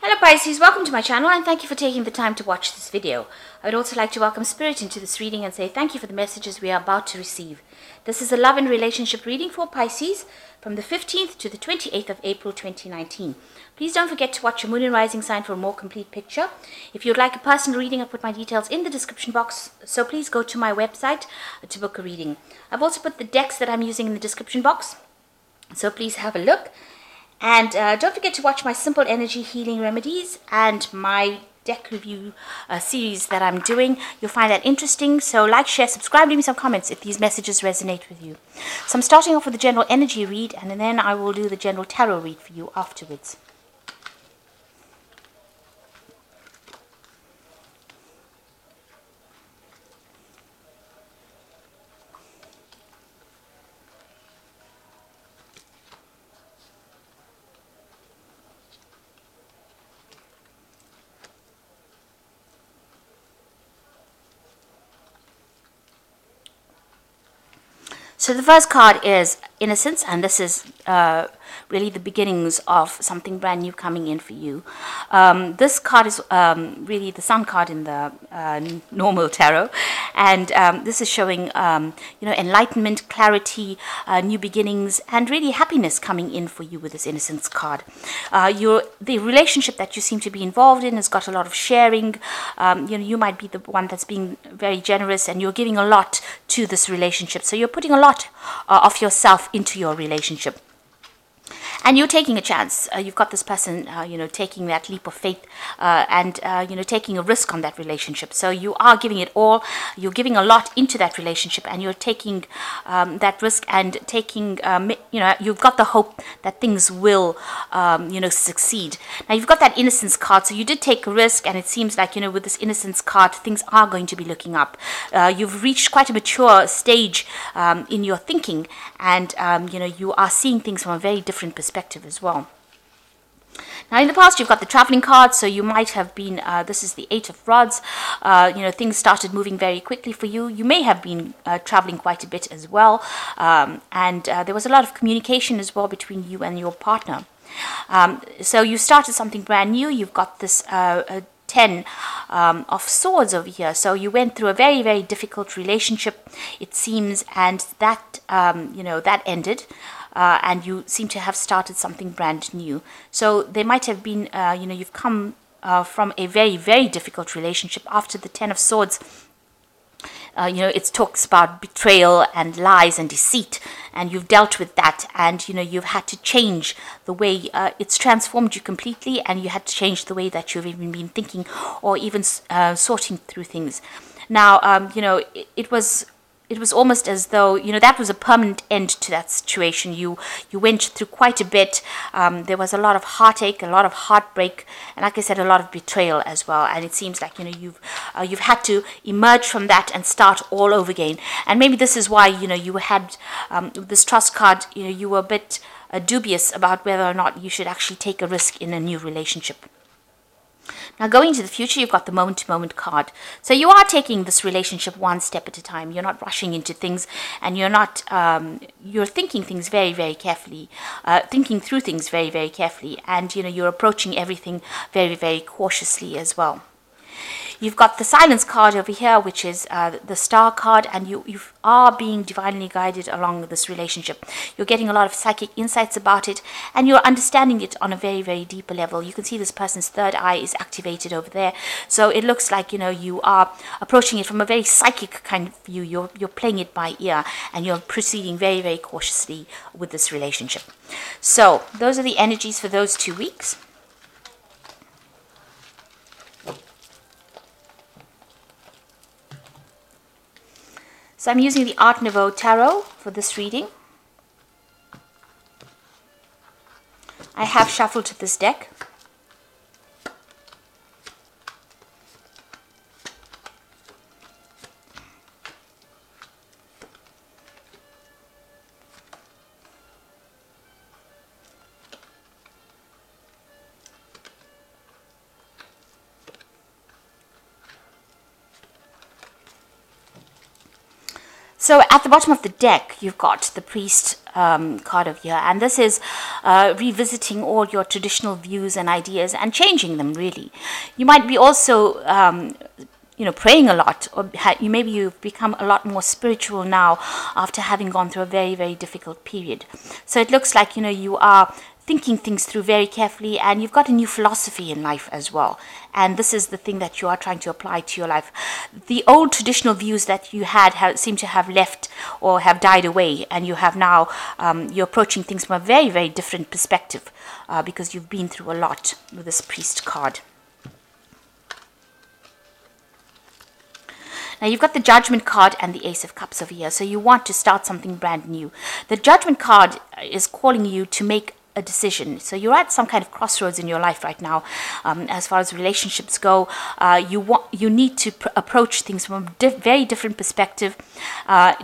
Hello Pisces, welcome to my channel and thank you for taking the time to watch this video. I would also like to welcome Spirit into this reading and say thank you for the messages we are about to receive. This is a love and relationship reading for Pisces from the 15th to the 28th of April 2019. Please don't forget to watch your moon and rising sign for a more complete picture. If you'd like a personal reading, I've put my details in the description box, so please go to my website to book a reading. I've also put the decks that I'm using in the description box, so please have a look. And don't forget to watch my simple energy healing remedies and my deck review series that I'm doing. You'll find that interesting. So like, share, subscribe, leave me some comments if these messages resonate with you. So I'm starting off with the general energy read, and then I will do the general tarot read for you afterwards. So the first card is Innocence, and this is really the beginnings of something brand new coming in for you. This card is really the Sun card in the normal tarot, and this is showing enlightenment, clarity, new beginnings, and really happiness coming in for you with this Innocence card. The relationship that you seem to be involved in has got a lot of sharing. You might be the one that's being very generous, and you're giving a lot to this relationship. So you're putting a lot of yourself into your relationship. And you're taking a chance. You've got this person, taking that leap of faith and taking a risk on that relationship. So you are giving it all. You're giving a lot into that relationship, and you're taking that risk and taking, you've got the hope that things will, succeed. Now, you've got that Innocence card. So you did take a risk, and it seems like, with this Innocence card, things are going to be looking up. You've reached quite a mature stage in your thinking, and, you are seeing things from a very different perspective as well. Now, in the past, you've got the traveling card, so you might have been, this is the Eight of Rods, things started moving very quickly for you. You may have been traveling quite a bit as well, and there was a lot of communication as well between you and your partner. So you started something brand new. You've got this 10 of Swords over here. So you went through a very, very difficult relationship, it seems, and that, that ended. And you seem to have started something brand new. So there might have been, you've come from a very, very difficult relationship. After the 10 of Swords, it talks about betrayal and lies and deceit, and you've dealt with that, and you've had to change the way it's transformed you completely, and you had to change the way that you've even been thinking or even sorting through things. Now, it was almost as though, that was a permanent end to that situation. You went through quite a bit. There was a lot of heartache, a lot of heartbreak, and like I said, a lot of betrayal as well. And it seems like, you've had to emerge from that and start all over again. And maybe this is why, you had this Trust card, you were a bit dubious about whether or not you should actually take a risk in a new relationship. Now, going into the future, you've got the moment-to-moment card. So you are taking this relationship one step at a time. You're not rushing into things, and you're not, you're thinking things very, very carefully, thinking through things very, very carefully, and, you're approaching everything very, very cautiously as well. You've got the Silence card over here, which is the Star card, and you are being divinely guided along this relationship. You're getting a lot of psychic insights about it, and you're understanding it on a very, very deeper level. You can see this person's third eye is activated over there. So it looks like, you are approaching it from a very psychic kind of view. You're playing it by ear, and you're proceeding very, very cautiously with this relationship. So those are the energies for those 2 weeks. So I'm using the Nouveau Tarot for this reading. I have shuffled this deck. So at the bottom of the deck, you've got the Priest card over here, and this is revisiting all your traditional views and ideas and changing them. Really, you might be also praying a lot, or maybe you've become a lot more spiritual now after having gone through a very, very difficult period. So it looks like you are thinking things through very carefully, and you've got a new philosophy in life as well. And this is the thing that you are trying to apply to your life. The old traditional views that you had seem to have left or have died away, and you have now, you're approaching things from a very, very different perspective because you've been through a lot with this Priest card. Now you've got the Judgment card and the Ace of Cups over here. So you want to start something brand new. The Judgment card is calling you to make a decision. So you're at some kind of crossroads in your life right now. As far as relationships go, you need to approach things from a very different perspective,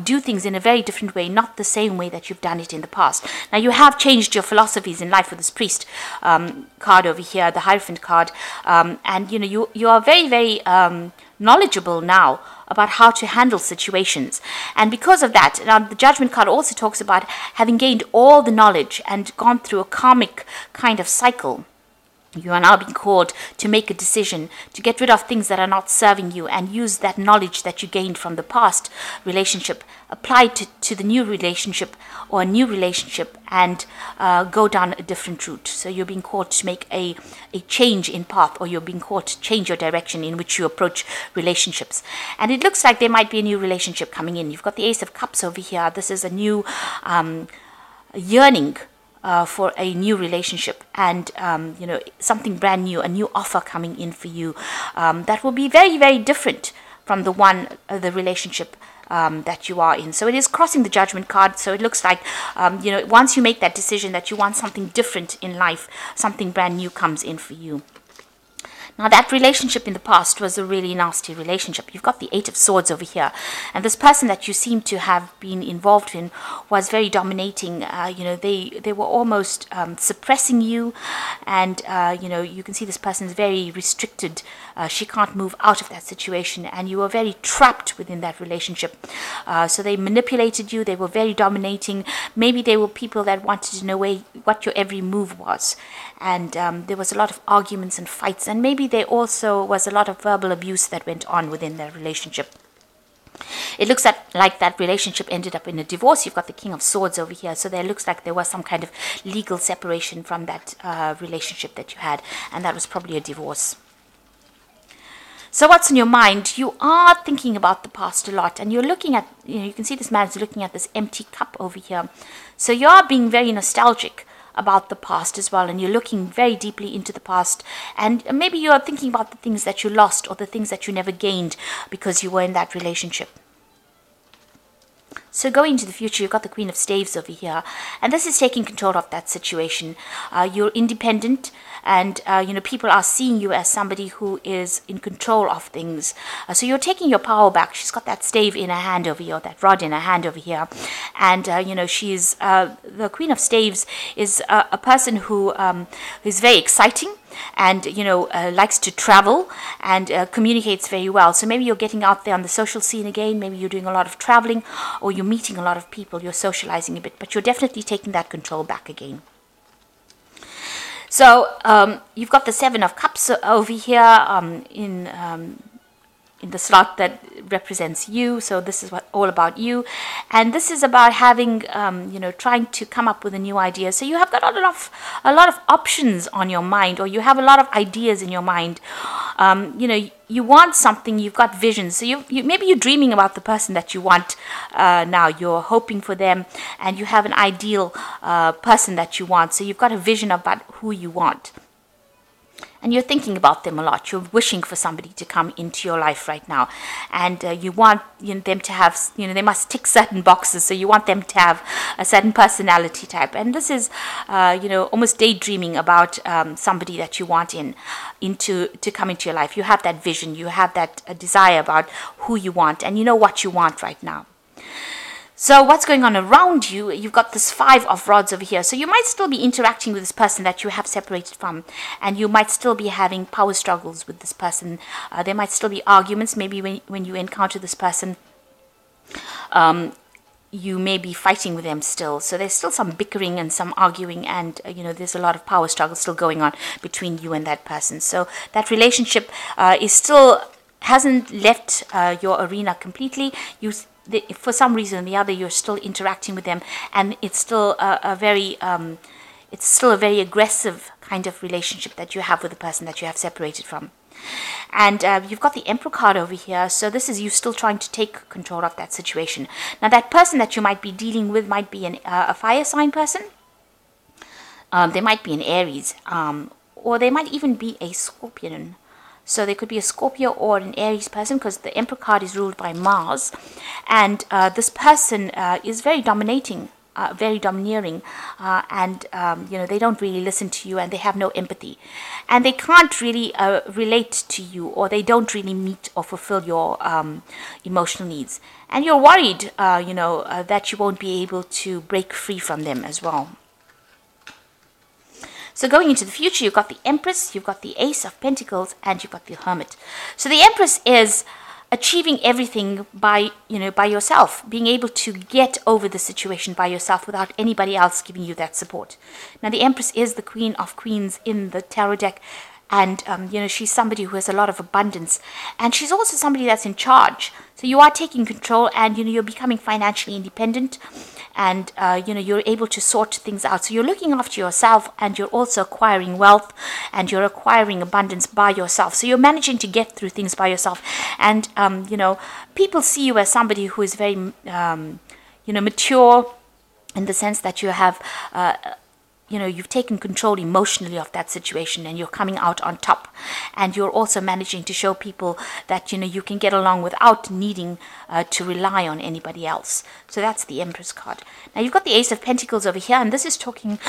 do things in a very different way, not the same way that you've done it in the past. Now you have changed your philosophies in life with this Priest card over here, the Hierophant card, and you are very, very knowledgeable now about how to handle situations. And because of that, now the Judgment card also talks about having gained all the knowledge and gone through a karmic kind of cycle. You are now being called to make a decision, to get rid of things that are not serving you, and use that knowledge that you gained from the past relationship, apply to the new relationship or a new relationship, and go down a different route. So you're being called to make a change in path, or you're being called to change your direction in which you approach relationships. And it looks like there might be a new relationship coming in. You've got the Ace of Cups over here. This is a new yearning for a new relationship, and something brand new, a new offer coming in for you that will be very, very different from the relationship that you are in. So it is crossing the Judgment card. So it looks like once you make that decision that you want something different in life, something brand new comes in for you. Now, that relationship in the past was a really nasty relationship. You've got the Eight of Swords over here. And this person that you seem to have been involved in was very dominating. They were almost suppressing you. And, you can see this person is very restricted. She can't move out of that situation. And you were very trapped within that relationship. So they manipulated you. They were very dominating. Maybe they were people that wanted to know what your every move was. And there was a lot of arguments and fights. And maybe there also was a lot of verbal abuse that went on within their relationship. It looks like that relationship ended up in a divorce. You've got the King of Swords over here. So there looks like there was some kind of legal separation from that relationship that you had. And that was probably a divorce. So what's in your mind? You are thinking about the past a lot. And you're looking at, you can see this man's looking at this empty cup over here. So you are being very nostalgic about the past as well, and you're looking very deeply into the past, and maybe you're thinking about the things that you lost or the things that you never gained because you were in that relationship. So going into the future, you've got the Queen of Staves over here, and this is taking control of that situation. You're independent, and people are seeing you as somebody who is in control of things. So you're taking your power back. She's got that stave in her hand over here, that rod in her hand over here, and she's the Queen of Staves is a person who is very exciting, and likes to travel and communicates very well. So maybe you're getting out there on the social scene again. Maybe you're doing a lot of traveling, or you're meeting a lot of people. You're socializing a bit, but you're definitely taking that control back again. So you've got the Seven of Cups over here in the slot that represents you. So this is all about you, and this is about having trying to come up with a new idea. So you have got a lot of options on your mind, or you have a lot of ideas in your mind. You want something, you've got visions. So you maybe you're dreaming about the person that you want now. You're hoping for them, and you have an ideal person that you want. So you've got a vision about who you want. And you're thinking about them a lot. You're wishing for somebody to come into your life right now. And you want them to have, they must tick certain boxes. So you want them to have a certain personality type. And this is, almost daydreaming about somebody that you want to come into your life. You have that vision. You have that desire about who you want. And you know what you want right now. So what's going on around you? You've got this Five of Rods over here. So you might still be interacting with this person that you have separated from, and you might still be having power struggles with this person. There might still be arguments. Maybe when you encounter this person, you may be fighting with them still. So there's still some bickering and some arguing, and there's a lot of power struggle still going on between you and that person. So that relationship is still hasn't left your arena completely. For some reason or the other, you're still interacting with them, and it's still a very aggressive kind of relationship that you have with the person that you have separated from. And you've got the Emperor card over here. So this is you still trying to take control of that situation. Now, that person that you might be dealing with might be a fire sign person. They might be an Aries, or they might even be a Scorpion. So they could be a Scorpio or an Aries person, because the Emperor card is ruled by Mars. And this person is very dominating, very domineering, and they don't really listen to you, and they have no empathy, and they can't really relate to you, or they don't really meet or fulfill your emotional needs, and you're worried that you won't be able to break free from them as well. So going into the future, you've got the Empress, you've got the Ace of Pentacles, and you've got the Hermit. So the Empress is achieving everything by yourself, being able to get over the situation by yourself without anybody else giving you that support. Now, the Empress is the Queen of Queens in the tarot deck, and she's somebody who has a lot of abundance, and she's also somebody that's in charge. So you are taking control, and you're becoming financially independent, and you're able to sort things out. So you're looking after yourself, and you're also acquiring wealth, and you're acquiring abundance by yourself. So you're managing to get through things by yourself, and people see you as somebody who is very mature, in the sense that you have you've taken control emotionally of that situation, and you're coming out on top, and you're also managing to show people that you can get along without needing to rely on anybody else. So that's the Empress card. Now, you've got the Ace of Pentacles over here, and this is talking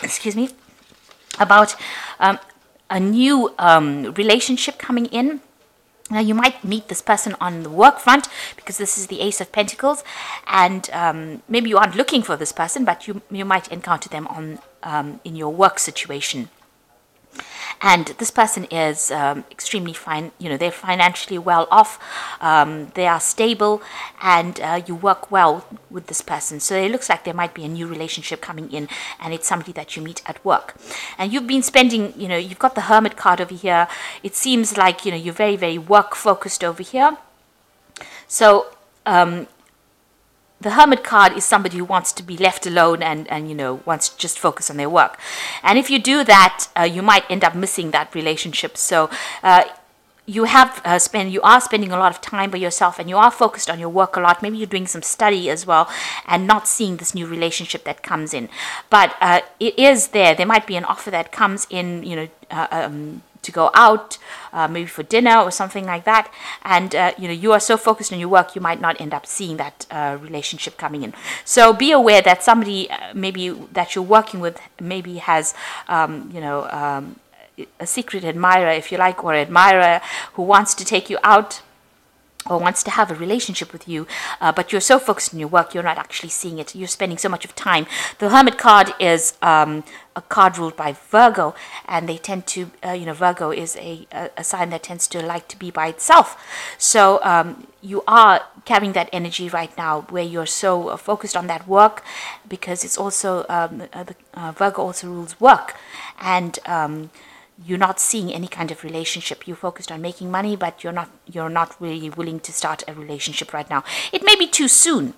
excuse me, about a new relationship coming in. Now, you might meet this person on the work front, because this is the Ace of Pentacles, and maybe you aren't looking for this person, but you might encounter them in your work situation. And this person is extremely fine. They're financially well off. They are stable, and you work well with this person. So it looks like there might be a new relationship coming in, and it's somebody that you meet at work. And you've been spending, you've got the Hermit card over here. It seems like, you're very, very work focused over here. So, the Hermit card is somebody who wants to be left alone, and wants to just focus on their work. And if you do that, you might end up missing that relationship. So you are spending a lot of time by yourself, and you are focused on your work a lot. Maybe you're doing some study as well, and not seeing this new relationship that comes in. But it is there. There might be an offer that comes in, to go out, maybe for dinner or something like that, and you are so focused on your work, you might not end up seeing that relationship coming in. So be aware that somebody maybe that you're working with maybe has a secret admirer, if you like, or admirer who wants to take you out or wants to have a relationship with you, but you're so focused on your work, you're not actually seeing it. You're spending so much of time. The Hermit card is a card ruled by Virgo, and they tend to, Virgo is a sign that tends to like to be by itself. So you are carrying that energy right now, where you're so focused on that work, because it's also, Virgo also rules work, and you're not seeing any kind of relationship. You're focused on making money, but you're not really willing to start a relationship right now. It may be too soon,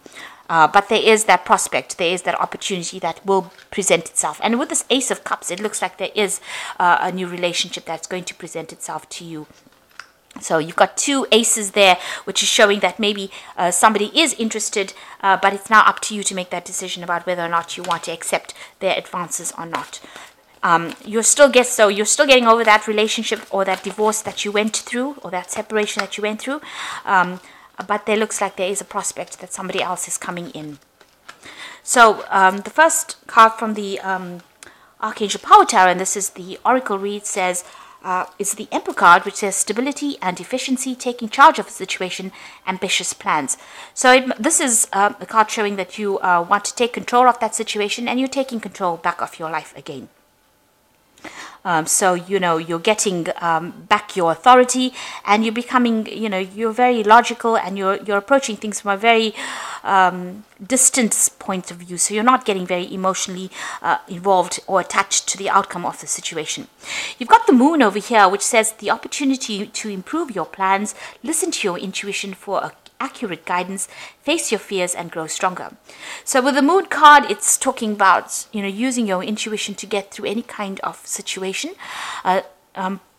but there is that prospect, there is that opportunity that will present itself. And with this Ace of Cups, it looks like there is a new relationship that's going to present itself to you. So you've got two aces there, which is showing that maybe somebody is interested, but it's now up to you to make that decision about whether or not you want to accept their advances or not. You're still getting over that relationship or that divorce that you went through, or that separation that you went through, but there looks like there is a prospect that somebody else is coming in. So the first card from the Archangel Power Tarot, and this is the Oracle read, says it's the Emperor card, which says stability and efficiency, taking charge of a situation, ambitious plans. So this is a card showing that you want to take control of that situation, and you're taking control back of your life again. So, you're getting back your authority, and you're becoming, you're very logical, and you're approaching things from a very distant point of view. So you're not getting very emotionally involved or attached to the outcome of the situation. You've got the moon over here, which says the opportunity to improve your plans, listen to your intuition for accurate guidance, face your fears, and grow stronger. So with the moon card, it's talking about using your intuition to get through any kind of situation.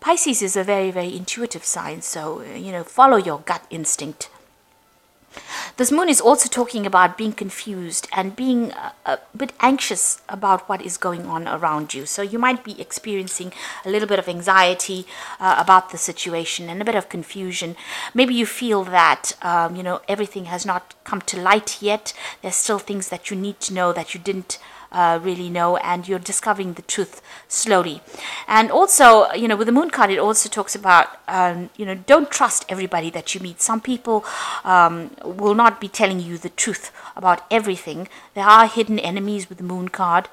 Pisces is a very, very intuitive sign, so follow your gut instinct. This moon is also talking about being confused and being a bit anxious about what is going on around you. So you might be experiencing a little bit of anxiety about the situation and a bit of confusion. Maybe you feel that, everything has not come to light yet. There's still things that you need to know that you didn't really know, and you're discovering the truth slowly. And also, with the moon card, it also talks about, don't trust everybody that you meet. Some people will not be telling you the truth about everything. There are hidden enemies with the moon card.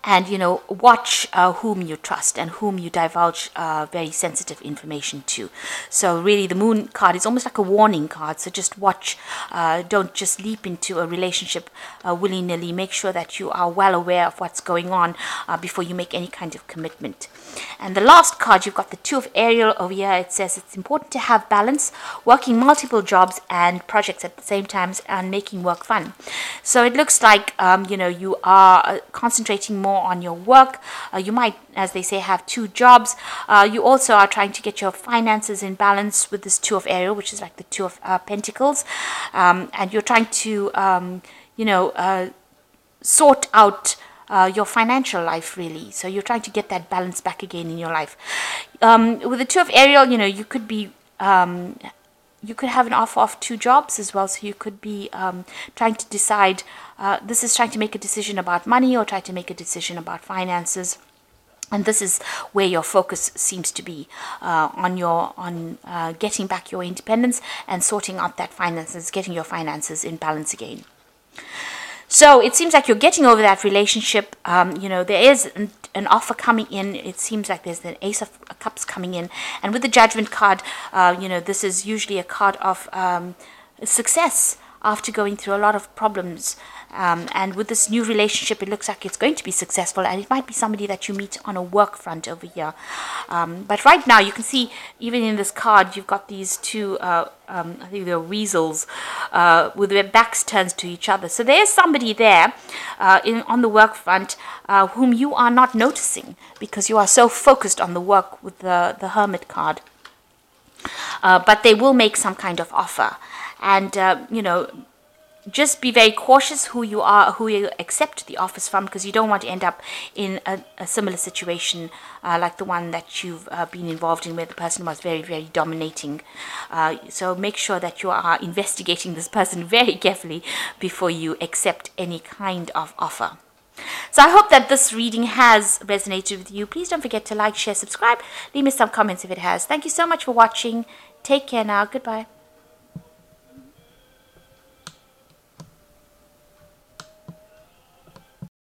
And, watch whom you trust and whom you divulge very sensitive information to. So really, the moon card is almost like a warning card. So just watch. Don't just leap into a relationship willy-nilly. Make sure that you are well aware of what's going on before you make any kind of commitment. And the last card, you've got the Two of Ariel over here. It says it's important to have balance, working multiple jobs and projects at the same time, and making work fun. So it looks like, you are concentrating more on your work. You might, as they say, have two jobs. You also are trying to get your finances in balance with this Two of Ariel, which is like the Two of Pentacles. And you're trying to, sort out your financial life, really. So you're trying to get that balance back again in your life. With the Two of Ariel, you could be you could have an offer of two jobs as well. So you could be trying to decide, this is trying to make a decision about money, or try to make a decision about finances. And this is where your focus seems to be, on getting back your independence and sorting out that finances, getting your finances in balance again. So it seems like you're getting over that relationship. There is an offer coming in. It seems like there's an Ace of Cups coming in. And with the Judgment card, this is usually a card of success after going through a lot of problems. And with this new relationship, it looks like it's going to be successful, and it might be somebody that you meet on a work front over here. But right now, you can see, even in this card, you've got these two, I think they're weasels, with their backs turned to each other. So there's somebody there on the work front whom you are not noticing, because you are so focused on the work with the Hermit card. But they will make some kind of offer. And, just be very cautious who you accept the offers from, because you don't want to end up in a similar situation like the one that you've been involved in, where the person was very, very dominating. So make sure that you are investigating this person very carefully before you accept any kind of offer. So I hope that this reading has resonated with you. Please don't forget to like, share, subscribe. Leave me some comments if it has. Thank you so much for watching. Take care now. Goodbye.